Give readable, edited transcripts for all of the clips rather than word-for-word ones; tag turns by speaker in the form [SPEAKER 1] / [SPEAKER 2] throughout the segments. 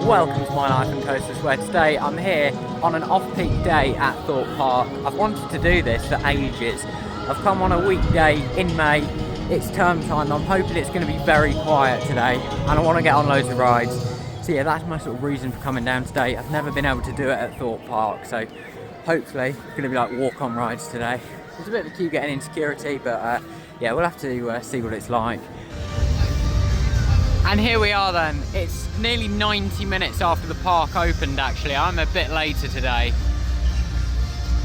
[SPEAKER 1] welcome to My Life and Coasters, where today I'm here on an off-peak day at Thorpe Park. I've wanted to do this for ages. I've come on a weekday in May, it's term time, I'm hoping it's going to be very quiet today and I want to get on loads of rides. So yeah, that's my sort of reason for coming down today. I've never been able to do it at Thorpe Park, so hopefully it's going to be like walk-on rides today. It's a bit of a queue getting in security, but yeah, we'll have to see what it's like. And here we are then. It's nearly 90 minutes after the park opened actually. I'm a bit later today.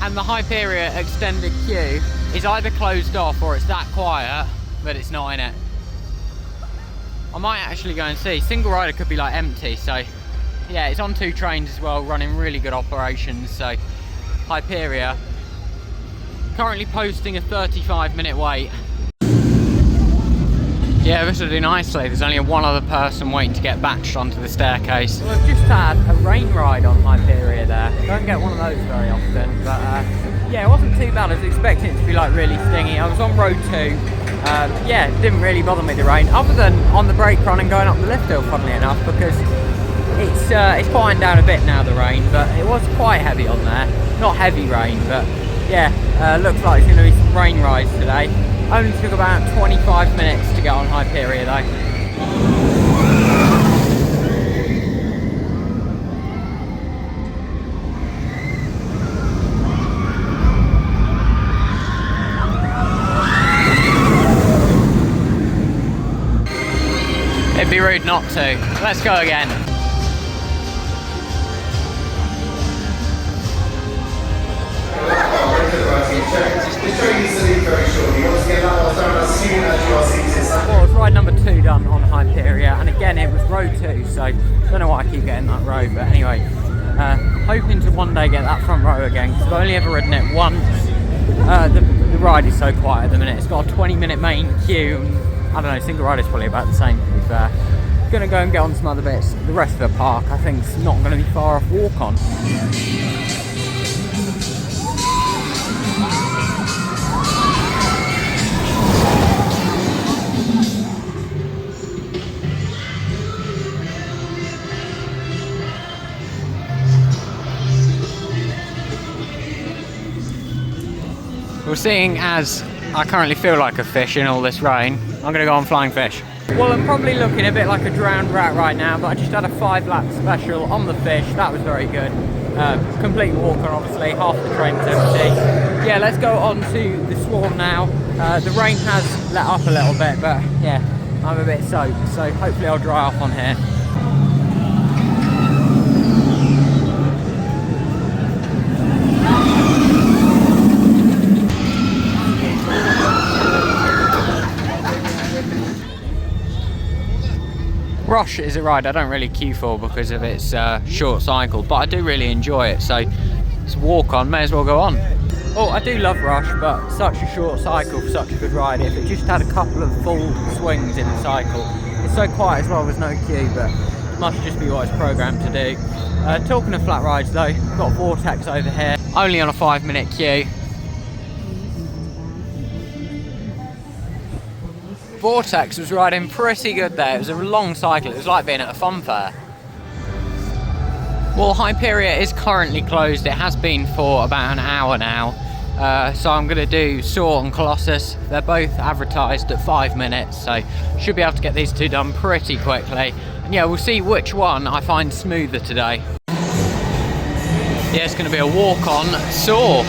[SPEAKER 1] And the Hyperia extended queue is either closed off or it's that quiet, but it's not in it. I might actually go and see. Single rider could be like empty, so yeah, it's on 2 trains as well, running really good operations. So Hyperia currently posting a 35-minute wait. Yeah, this will do nicely. There's only one other person waiting to get batched onto the staircase. Well, I've just had a rain ride on Hyperia there. Don't get one of those very often, but yeah, it wasn't too bad. I was expecting it to be like really stingy. I was on road 2. Yeah, it didn't really bother me, the rain, other than on the brake run and going up the lift hill, funnily enough, because it's quieting down a bit now, the rain, but it was quite heavy on there. Not heavy rain, but yeah, looks like it's going to be some rain rides today. Only took about 25 minutes to get on Hyperia though. It'd be rude not to. Let's go again. Well, it's ride number 2 done on Hyperia, and again it was road 2, so I don't know why I keep getting that road, but anyway, hoping to one day get that front row again, because I've only ever ridden it once. The ride is so quiet at the minute. It's got a 20-minute main queue, and I don't know, single rider's probably about the same, to be fair. Gonna go and get on some other bits. The rest of the park I think is not going to be far off walk on. Well, seeing as I currently feel like a fish in all this rain, I'm going to go on flying fish. Well, I'm probably looking a bit like a drowned rat right now, but I just had a 5-lap special on the fish. That was very good. Complete walk-on, obviously, half the train's empty. Yeah, let's go on to the Swarm now. The rain has let up a little bit, but yeah, I'm a bit soaked, so hopefully I'll dry off on here. Rush is a ride I don't really queue for because of its short cycle, but I do really enjoy it, so it's a walk on, may as well go on. Oh, I do love Rush, but such a short cycle for such a good ride. If it just had a couple of full swings in the cycle. It's so quiet as well, there's no queue, but it must just be what it's programmed to do. Talking of flat rides though, we've got Vortex over here, only on a 5-minute queue. Vortex was riding pretty good there. It was a long cycle, it was like being at a fun fair. Well, Hyperia is currently closed. It has been for about an hour now. So I'm going to do Soar and Colossus. They're both advertised at 5 minutes, so should be able to get these 2 done pretty quickly. And yeah, we'll see which one I find smoother today. Yeah, it's going to be a walk-on Soar.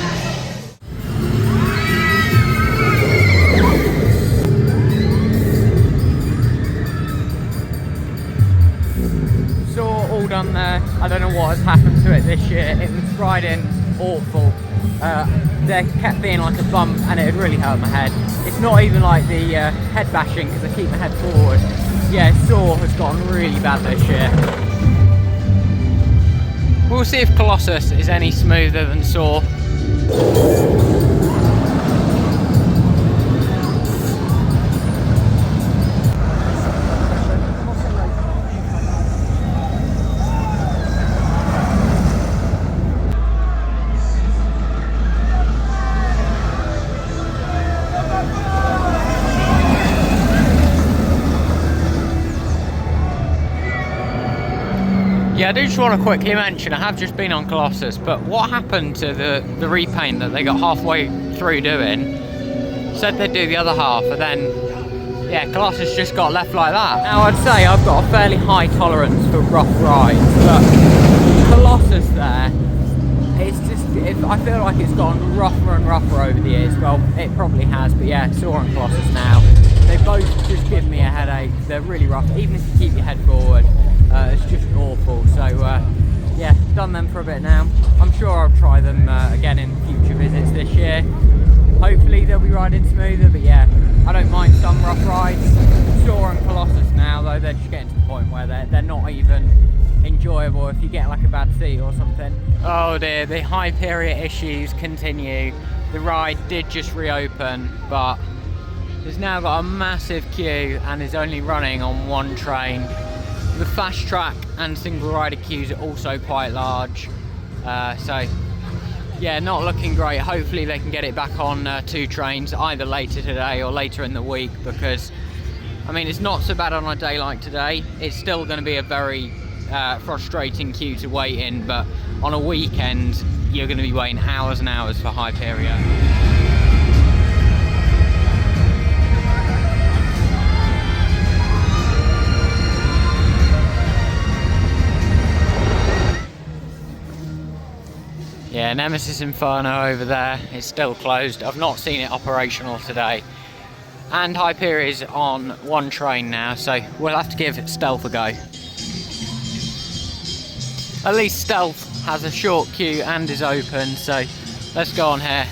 [SPEAKER 1] All done there. I don't know what has happened to it this year. It was riding awful. There kept being like a bump and it had really hurt my head. It's not even like the head bashing because I keep my head forward. Yeah, Soar has gotten really bad this year. We'll see if Colossus is any smoother than Soar. Yeah, I do just want to quickly mention, I have just been on Colossus, but what happened to the repaint that they got halfway through doing? Said they'd do the other half, and then, yeah, Colossus just got left like that. Now, I'd say I've got a fairly high tolerance for rough rides, but Colossus there, it's just, I feel like it's gotten rougher and rougher over the years. Well, it probably has, but yeah, Soar and Colossus now, they both just give me a headache. They're really rough, even if you keep your head forward. It's just awful. So yeah, done them for a bit now. I'm sure I'll try them again in future visits this year. Hopefully they'll be riding smoother, but yeah, I don't mind some rough rides. Soar and Colossus now though, they're just getting to the point where they're not even enjoyable if you get like a bad seat or something. Oh dear, the Hyperia issues continue. The ride did just reopen, but it's now got a massive queue and is only running on one train. The fast track and single rider queues are also quite large, so yeah, not looking great. Hopefully they can get it back on 2 trains either later today or later in the week, because I mean, it's not so bad on a day like today. It's still going to be a very frustrating queue to wait in, but on a weekend you're going to be waiting hours and hours for Hyperia. Yeah, Nemesis Inferno over there is still closed. I've not seen it operational today. And Hyperia is on one train now, so we'll have to give Stealth a go. At least Stealth has a short queue and is open, so let's go on here.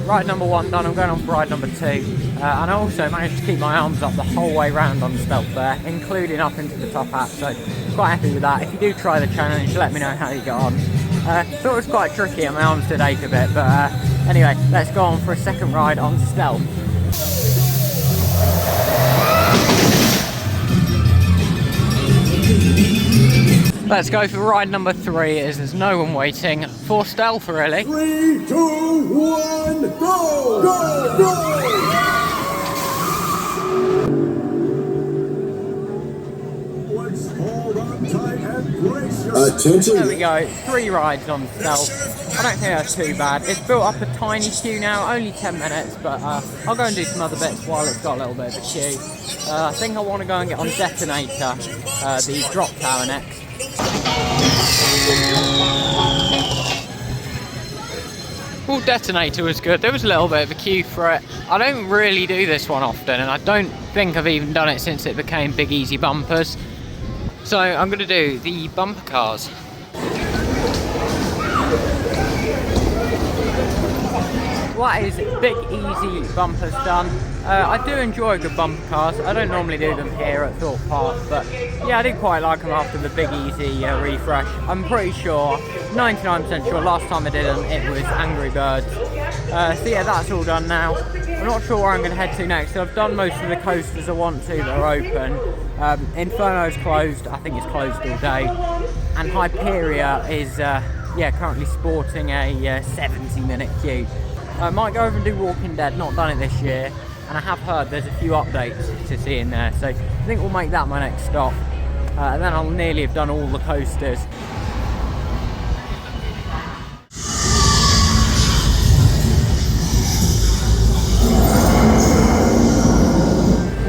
[SPEAKER 1] Ride number 1 done, I'm going on for ride number 2. And I also managed to keep my arms up the whole way round on Stealth there, including up into the top hat, so quite happy with that. If you do try the challenge, let me know how you get on. Thought it was quite tricky and my arms did ache a bit, but anyway, let's go on for a second ride on Stealth. Let's go for ride number 3 as there's no one waiting for Stealth really.
[SPEAKER 2] 3, 2, 1, go! Go! Go! Let's hold on tight and brace yourself. Attention!
[SPEAKER 1] There we go, 3 rides on Stealth. I don't think that's too bad. It's built up a tiny queue now, only 10 minutes, but I'll go and do some other bits while it's got a little bit of a queue. I think I want to go and get on Detonator, the drop tower next. Well, Detonator was good. There was a little bit of a queue for it. I don't really do this one often, and I don't think I've even done it since it became Big Easy bumpers. So I'm going to do the bumper cars. That is Big Easy bumpers done. I do enjoy good bumper cars. I don't normally do them here at Thorpe Park, but yeah, I did quite like them after the Big Easy refresh. I'm pretty sure, 99% sure, last time I did them it was Angry Birds. So yeah, that's all done now. I'm not sure where I'm going to head to next. So I've done most of the coasters I want to that are open. Inferno's closed, I think it's closed all day. And Hyperia is yeah, currently sporting a 70-minute queue. I might go over and do Walking Dead, not done it this year, and I have heard there's a few updates to see in there, so I think we'll make that my next stop, and then I'll nearly have done all the coasters.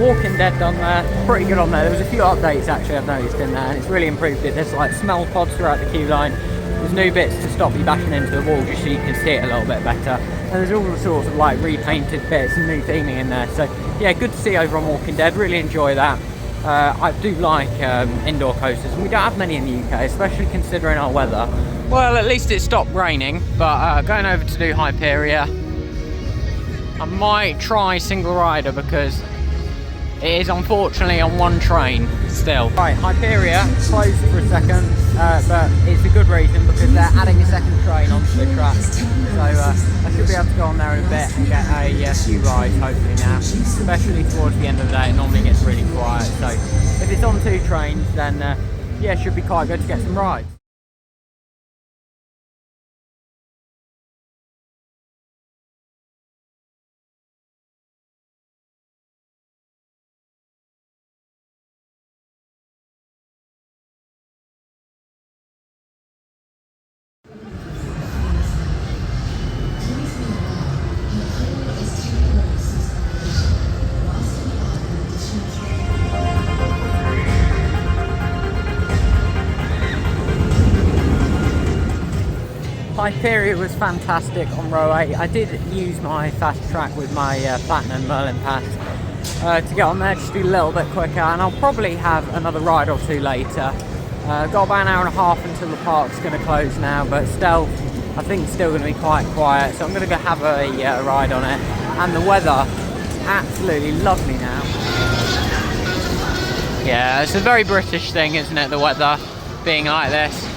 [SPEAKER 1] Walking Dead done there, pretty good on there. There was a few updates actually I've noticed in there, and it's really improved it. There's like smell pods throughout the queue line. There's new bits to stop you bashing into the wall just so you can see it a little bit better. And there's all sorts of like repainted bits and new theming in there. So yeah, good to see over on Walking Dead, really enjoy that. I do like indoor coasters, and we don't have many in the UK, especially considering our weather. Well, at least it stopped raining, but going over to do Hyperia. I might try single rider because it is unfortunately on one train still. Right, Hyperia closed for a second, but it's a good reason because they're adding a second train onto the track. So I should be able to go on there in a bit and get a few rides hopefully now, especially towards the end of the day. It normally gets really quiet, so if it's on 2 trains then yeah, should be quite good to get some rides. Hyperia was fantastic on row 8. I did use my fast track with my Platinum Merlin Pass to get on there just a little bit quicker, and I'll probably have another ride or two later. Got about an hour and a half until the park's going to close now, but still, I think it's still going to be quite quiet, so I'm going to go have a ride on it. And the weather, absolutely lovely now. Yeah, it's a very British thing, isn't it, the weather being like this.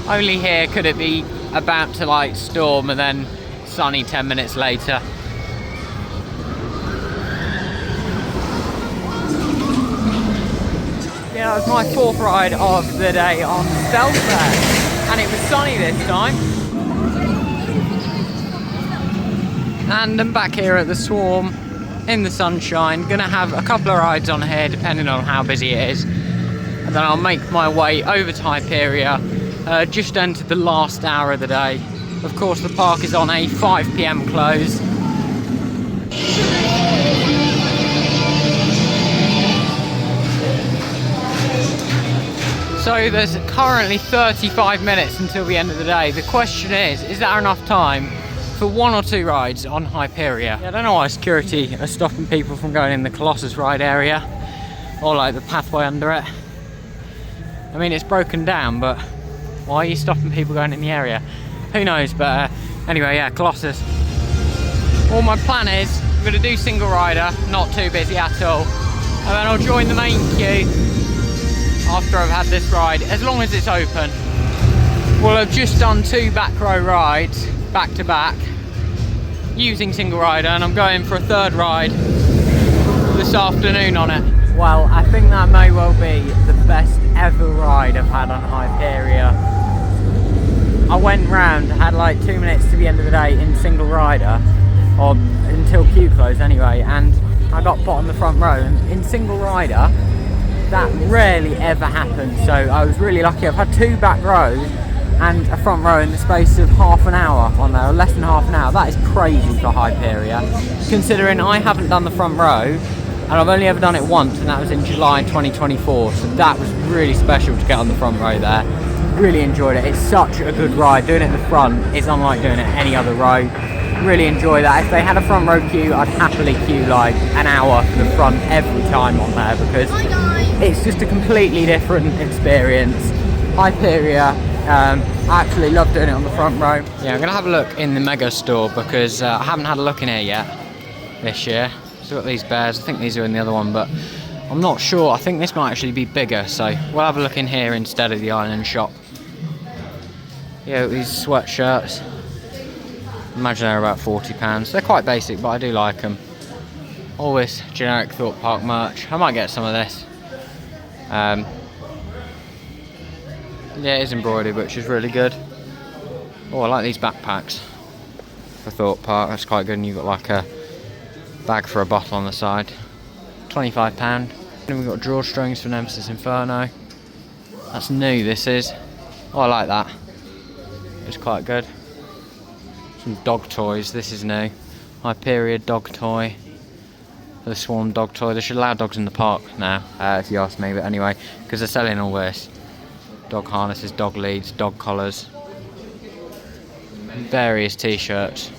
[SPEAKER 1] Only here could it be about to like storm and then sunny 10 minutes later. Yeah, that was my 4th ride of the day on Stealth there, and it was sunny this time. And I'm back here at the Swarm in the sunshine. Gonna have a couple of rides on here depending on how busy it is, and then I'll make my way over to Hyperia. Just entered the last hour of the day. Of course, the park is on a 5 PM close. So there's currently 35 minutes until the end of the day. The question is there enough time for 1 or 2 rides on Hyperia? Yeah, I don't know why security are stopping people from going in the Colossus ride area or like the pathway under it. I mean, it's broken down, but why are you stopping people going in the area? Who knows, but anyway, yeah, Colossus. Well, my plan is I'm going to do single rider, not too busy at all, and then I'll join the main queue after I've had this ride, as long as it's open. Well, I've just done 2 back row rides, back to back, using single rider, and I'm going for a 3rd ride this afternoon on it. Well, I think that may well be the best ever ride I've had on Hyperia. I went round, had like 2 minutes to the end of the day in single rider, or until queue closed anyway, and I got put on the front row. And in single rider, that rarely ever happens, so I was really lucky. I've had 2 back rows and a front row in the space of half an hour on there, or less than half an hour. That is crazy for Hyperia, considering I haven't done the front row, and I've only ever done it once, and that was in July 2024, so that was really special to get on the front row there. Really enjoyed it. It's such a good ride. Doing it in the front is unlike doing it any other row. Really enjoy that. If they had a front row queue, I'd happily queue like an hour for the front every time on there, because it's just a completely different experience. Hyperia, I absolutely love doing it on the front row. Yeah, I'm going to have a look in the Mega Store, because I haven't had a look in here yet this year. So we've got these bears. I think these are in the other one, but I'm not sure. I think this might actually be bigger, so we'll have a look in here instead of the Island shop. Yeah, these sweatshirts. Imagine they're about £40. They're quite basic, but I do like them. All this generic Thorpe Park merch. I might get some of this. Yeah, it is embroidered, which is really good. Oh, I like these backpacks for Thorpe Park. That's quite good, and you've got like a bag for a bottle on the side. £25. Then we've got drawstrings for Nemesis Inferno. That's new, this is. Oh, I like that. It's quite good. Some dog toys, this is new. Hyperia dog toy. The Swarm dog toy. They should allow dogs in the park now, if you ask me, but anyway, because they're selling all this. Dog harnesses, dog leads, dog collars. Various t-shirts.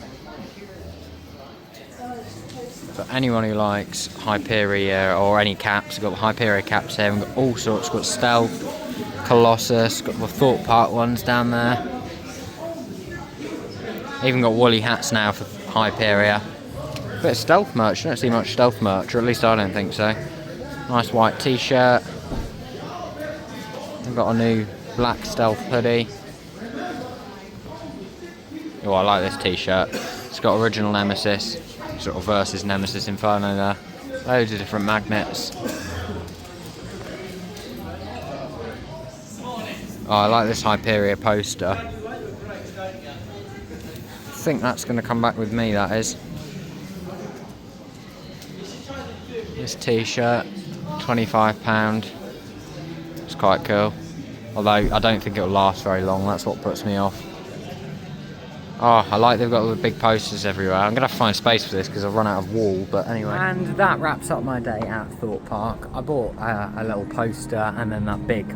[SPEAKER 1] For anyone who likes Hyperia or any caps, we've got the Hyperia caps here. We've got all sorts. We've got Stealth, Colossus, got the Thorpe Park ones down there. Even got woolly hats now for Hyperia. Bit of Stealth merch. Don't see much Stealth merch, or at least I don't think so. Nice white t-shirt. We've got a new black Stealth hoodie. Oh, I like this t-shirt. It's got original Nemesis, sort of versus Nemesis Inferno there. Loads of different magnets. Oh, I like this Hyperia poster. I think that's going to come back with me, that is. This t-shirt, £25. It's quite cool. Although I don't think it'll last very long, that's what puts me off. Oh, I like they've got all the big posters everywhere. I'm going to have to find space for this because I've run out of wall, but anyway. And that wraps up my day at Thorpe Park. I bought a little poster and then that big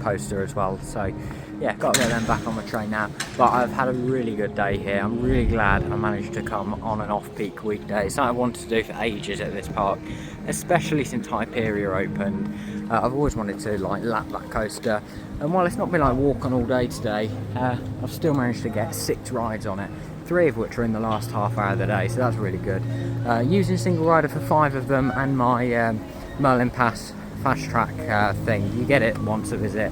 [SPEAKER 1] poster as well. So yeah, got to get them back on the train now. But I've had a really good day here. I'm really glad I managed to come on an off-peak weekday. It's something I wanted to do for ages at this park, especially since Hyperia opened. I've always wanted to like lap that coaster, and while it's not been like walking all day today, I've still managed to get 6 rides on it, 3 of which are in the last half hour of the day, so that's really good. Using single rider for 5 of them and my Merlin Pass fast track thing, you get it once a visit.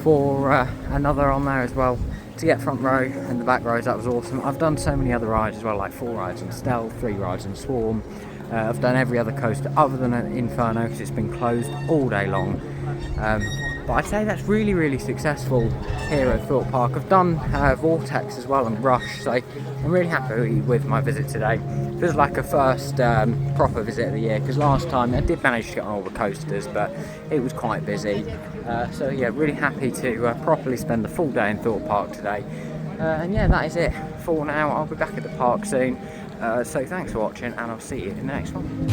[SPEAKER 1] For another on there as well to get front row and the back rows, that was awesome. I've done so many other rides as well, like 4 rides on Stealth, 3 rides on Swarm. I've done every other coaster other than Inferno because it's been closed all day long. But I'd say that's really, really successful here at Thorpe Park. I've done Vortex as well and Rush, so I'm really happy with my visit today. Feels like a first proper visit of the year, because last time I did manage to get on all the coasters, but it was quite busy. So yeah, really happy to properly spend the full day in Thorpe Park today. And yeah, that is it for now. I'll be back at the park soon. So thanks for watching, and I'll see you in the next one.